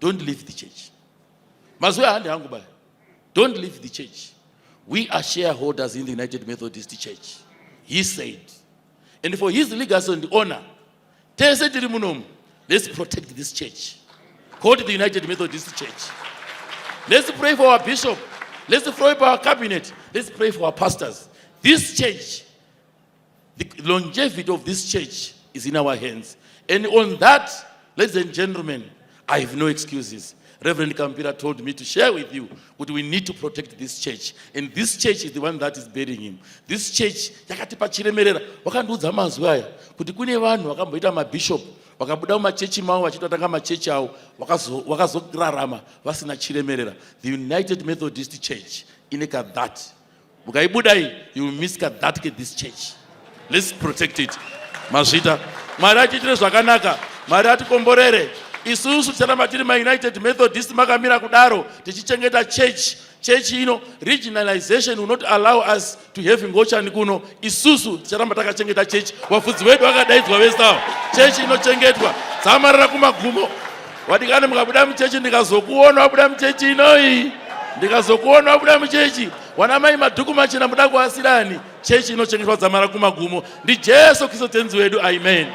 don't leave the church. Don't leave the church. We are shareholders in the United Methodist Church. He said. And for his legacy and honor, let's protect this church. Called the United Methodist Church. Let's pray for our bishop. Let's pray for our cabinet. Let's pray for our pastors. This church, the longevity of this church is in our hands. And on that, ladies and gentlemen, I have no excuses. Reverend Kampira told me to share with you that we need to protect this church. And this church is the one that is burying him. This church, yakatipa chiremerera, wakanduudza mazwi aya kuti kune vanhu vakamboita mabishop, vakabuda mumachechi mavo vachitatanga machechi avo, vakazorarama vasina chiremerera. The United Methodist Church ineka that. Mukaibudai, you will miss that this church. Let's protect it. Mazvita. Mwari achiitire zvakanaka. Mwari atikomborere. Isusu tichiramba tiri United Methodist makamira kudaro tichichengeta church regionalization will not allow us to have ngochani kuno. Isusu tichiramba takachengeta church. Wafudzi wedu vakadaidzwa vesawo. Church inochengetwa. Dzamarara kumagumo. Wadikane mukabuda muchechi ndikazokuona wabuda muchechi inoi. Ndikazokuona wabuda muchechi. Wanamai madhuku machena muda kuasirani. Church inochengetwa dzamarara kumagumo. Ndi Jesu Kristu tenzi wedu. Amen.